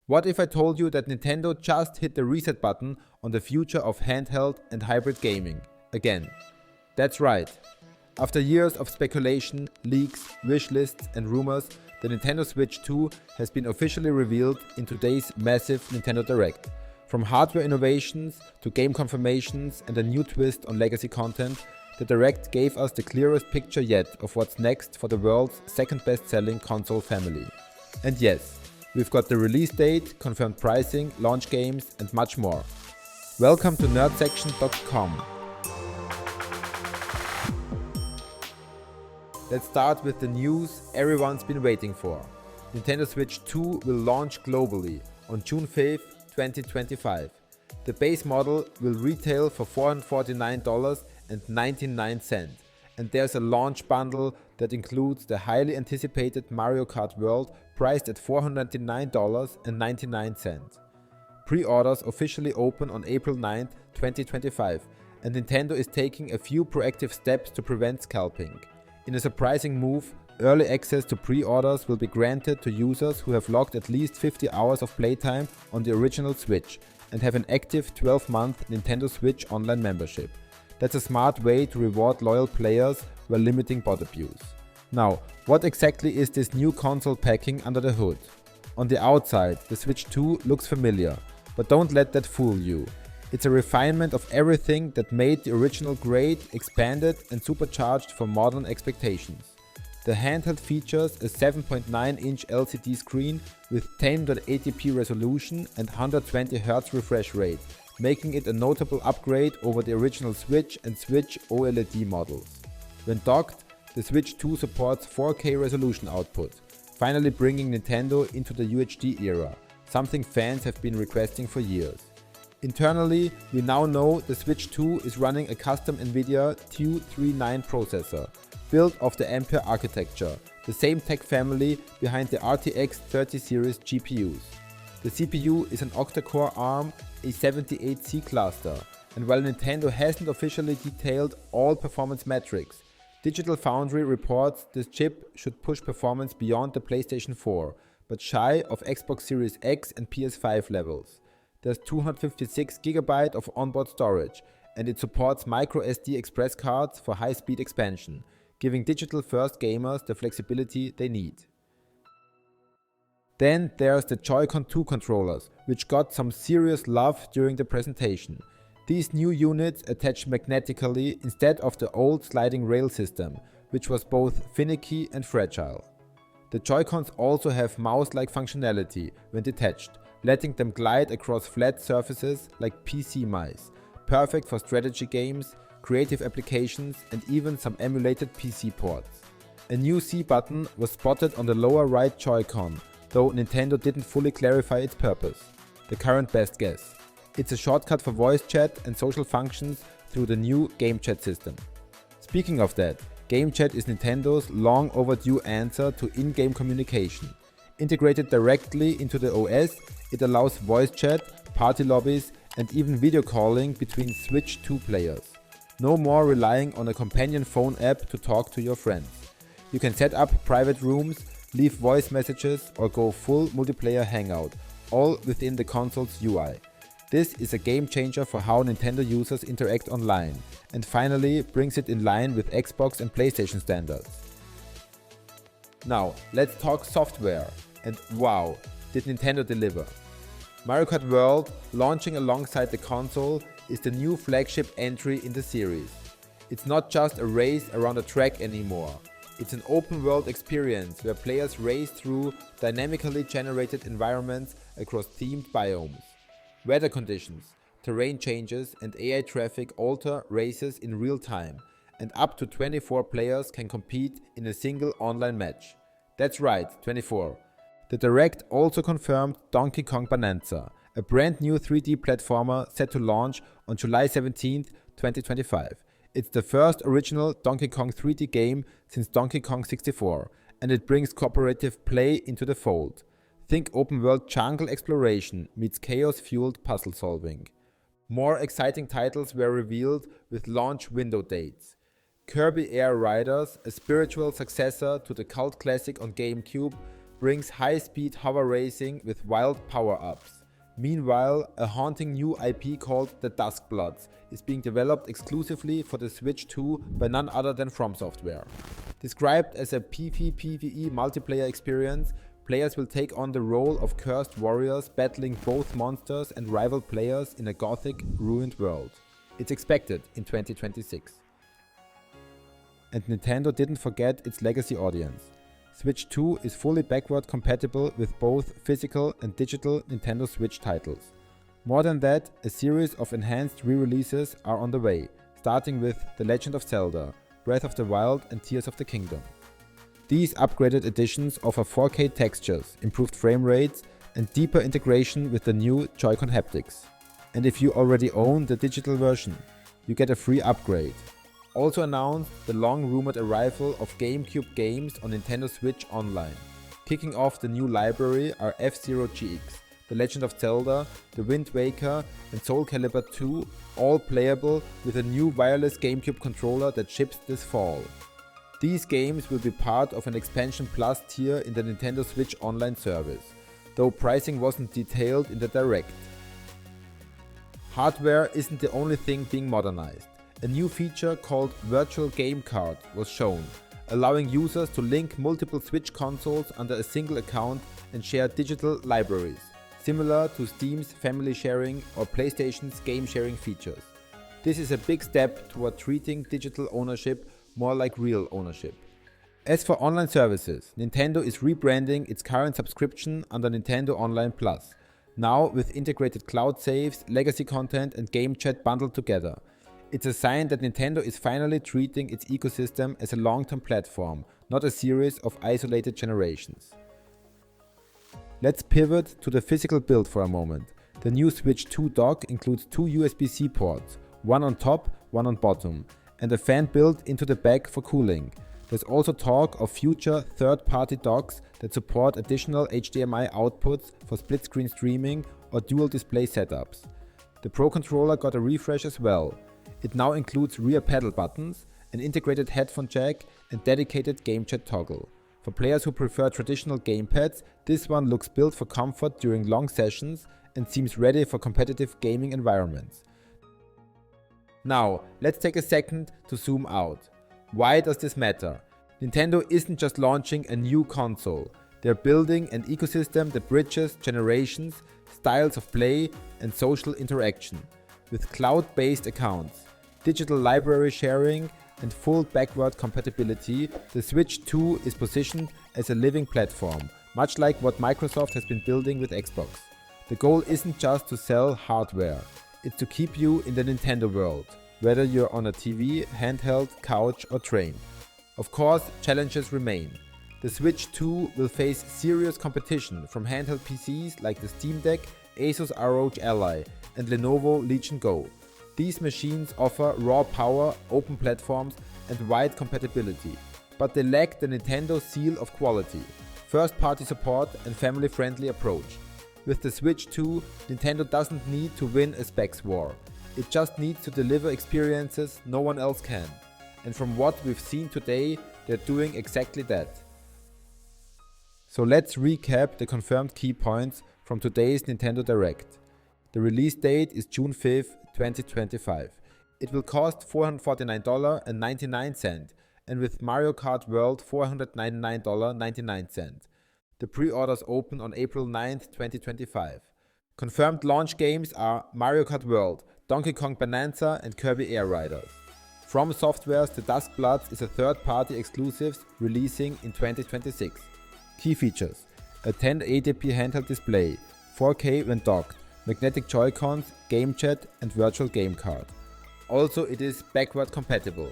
What if I told you that Nintendo just hit the reset button on the future of handheld and hybrid gaming? Again. That's right. After years of speculation, leaks, wish lists and rumors, the Nintendo Switch 2 has been officially revealed in today's massive Nintendo Direct. From hardware innovations to game confirmations and a new twist on legacy content, the Direct gave us the clearest picture yet of what's next for the world's second best-selling console family. And yes, we've got the release date, confirmed pricing, launch games and much more. Welcome to nerdsection.com. Let's start with the news everyone's been waiting for. Nintendo Switch 2 will launch globally on June 5th, 2025. The base model will retail for $449.99, and there's a launch bundle that includes the highly anticipated Mario Kart World priced at $499.99. Pre-orders officially open on April 9th, 2025, and Nintendo is taking a few proactive steps to prevent scalping. In a surprising move, early access to pre-orders will be granted to users who have logged at least 50 hours of playtime on the original Switch and have an active 12-month Nintendo Switch Online membership. That's a smart way to reward loyal players while limiting bot abuse. Now, what exactly is this new console packing under the hood? On the outside, the Switch 2 looks familiar, but don't let that fool you. It's a refinement of everything that made the original great, expanded and supercharged for modern expectations. The handheld features a 7.9-inch LCD screen with 1080p resolution and 120Hz refresh rate, making it a notable upgrade over the original Switch and Switch OLED models. When docked, the Switch 2 supports 4K resolution output, finally bringing Nintendo into the UHD era, something fans have been requesting for years. Internally, we now know the Switch 2 is running a custom NVIDIA 239 processor, built off the Ampere architecture, the same tech family behind the RTX 30 series GPUs. The CPU is an octa-core ARM A78C cluster, and while Nintendo hasn't officially detailed all performance metrics, Digital Foundry reports this chip should push performance beyond the PlayStation 4, but shy of Xbox Series X and PS5 levels. There's 256GB of onboard storage, and it supports microSD express cards for high-speed expansion, giving digital-first gamers the flexibility they need. Then there's the Joy-Con 2 controllers, which got some serious love during the presentation. These new units attach magnetically instead of the old sliding rail system, which was both finicky and fragile. The Joy-Cons also have mouse-like functionality when detached, letting them glide across flat surfaces like PC mice, perfect for strategy games, creative applications and even some emulated PC ports. A new C button was spotted on the lower right Joy-Con, though Nintendo didn't fully clarify its purpose. The current best guess. It's a shortcut for voice chat and social functions through the new Game Chat system. Speaking of that, Game Chat is Nintendo's long overdue answer to in-game communication. Integrated directly into the OS, it allows voice chat, party lobbies and even video calling between Switch 2 players. No more relying on a companion phone app to talk to your friends. You can set up private rooms, leave voice messages or go full multiplayer hangout, all within the console's UI. This is a game changer for how Nintendo users interact online, and finally brings it in line with Xbox and PlayStation standards. Now, let's talk software, and wow, did Nintendo deliver. Mario Kart World, launching alongside the console, is the new flagship entry in the series. It's not just a race around a track anymore. It's an open world experience where players race through dynamically generated environments across themed biomes. Weather conditions, terrain changes and AI traffic alter races in real time, and up to 24 players can compete in a single online match. That's right, 24. The Direct also confirmed Donkey Kong Bonanza, a brand new 3D platformer set to launch on July 17, 2025. It's the first original Donkey Kong 3D game since Donkey Kong 64, and it brings cooperative play into the fold. Think open world jungle exploration meets chaos-fueled puzzle solving. More exciting titles were revealed with launch window dates. Kirby Air Riders, a spiritual successor to the cult classic on GameCube, brings high-speed hover racing with wild power-ups. Meanwhile, a haunting new IP called The Duskbloods is being developed exclusively for the Switch 2 by none other than From Software. Described as a PvPvE multiplayer experience, players will take on the role of cursed warriors battling both monsters and rival players in a gothic, ruined world. It's expected in 2026. And Nintendo didn't forget its legacy audience. Switch 2 is fully backward compatible with both physical and digital Nintendo Switch titles. More than that, a series of enhanced re-releases are on the way, starting with The Legend of Zelda, Breath of the Wild and Tears of the Kingdom. These upgraded editions offer 4K textures, improved frame rates, and deeper integration with the new Joy-Con haptics. And if you already own the digital version, you get a free upgrade. Also announced the long-rumored arrival of GameCube games on Nintendo Switch Online. Kicking off the new library are F-Zero GX, The Legend of Zelda, The Wind Waker and Soul Calibur 2, all playable with a new wireless GameCube controller that ships this fall. These games will be part of an Expansion Plus tier in the Nintendo Switch Online service, though pricing wasn't detailed in the Direct. Hardware isn't the only thing being modernized. A new feature called Virtual Game Card was shown, allowing users to link multiple Switch consoles under a single account and share digital libraries, similar to Steam's family sharing or PlayStation's game sharing features. This is a big step toward treating digital ownership more like real ownership. As for online services, Nintendo is rebranding its current subscription under Nintendo Online Plus, now with integrated cloud saves, legacy content and game chat bundled together. It's a sign that Nintendo is finally treating its ecosystem as a long-term platform, not a series of isolated generations. Let's pivot to the physical build for a moment. The new Switch 2 dock includes two USB-C ports, one on top, one on bottom, and a fan built into the back for cooling. There's also talk of future third-party docks that support additional HDMI outputs for split-screen streaming or dual display setups. The Pro Controller got a refresh as well. It now includes rear pedal buttons, an integrated headphone jack and dedicated game chat toggle. For players who prefer traditional gamepads, this one looks built for comfort during long sessions and seems ready for competitive gaming environments. Now, let's take a second to zoom out. Why does this matter? Nintendo isn't just launching a new console. They're building an ecosystem that bridges generations, styles of play and social interaction. With cloud-based accounts, digital library sharing and full backward compatibility, the Switch 2 is positioned as a living platform, much like what Microsoft has been building with Xbox. The goal isn't just to sell hardware, it's to keep you in the Nintendo world, whether you're on a TV, handheld, couch or train. Of course, challenges remain. The Switch 2 will face serious competition from handheld PCs like the Steam Deck, Asus ROG Ally and Lenovo Legion Go. These machines offer raw power, open platforms and wide compatibility, but they lack the Nintendo seal of quality, first-party support and family-friendly approach. With the Switch 2, Nintendo doesn't need to win a specs war. It just needs to deliver experiences no one else can. And from what we've seen today, they're doing exactly that. So let's recap the confirmed key points from today's Nintendo Direct. The release date is June 5th, 2025. It will cost $449.99 and with Mario Kart World $499.99. The pre-orders open on April 9th, 2025. Confirmed launch games are Mario Kart World, Donkey Kong Bonanza and Kirby Air Riders. From Software's The Duskbloods is a third-party exclusive releasing in 2026. Key features: a 1080p handheld display, 4K when docked, magnetic Joy-Cons, game chat and virtual game card. Also, it is backward compatible.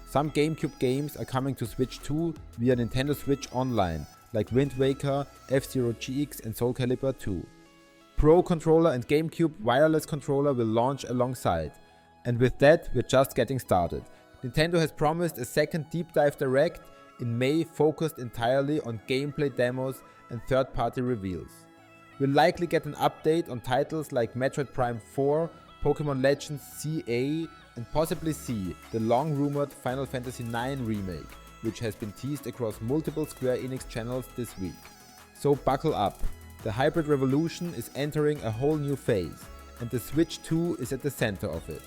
Some GameCube games are coming to Switch 2 via Nintendo Switch Online, like Wind Waker, F-Zero GX and Soul Calibur 2. Pro Controller and GameCube wireless controller will launch alongside. And with that, we're just getting started. Nintendo has promised a second Deep Dive Direct in May focused entirely on gameplay demos and third-party reveals. We'll likely get an update on titles like Metroid Prime 4, Pokémon Legends CA, and possibly C, the long-rumored Final Fantasy IX remake, which has been teased across multiple Square Enix channels this week. So buckle up, the hybrid revolution is entering a whole new phase, and the Switch 2 is at the center of it.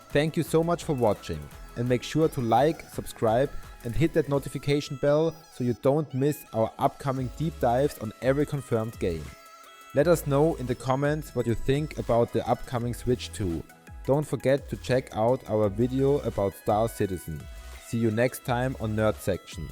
Thank you so much for watching, and make sure to like, subscribe and hit that notification bell so you don't miss our upcoming deep dives on every confirmed game. Let us know in the comments what you think about the upcoming Switch 2. Don't forget to check out our video about Star Citizen. See you next time on Nerd Section.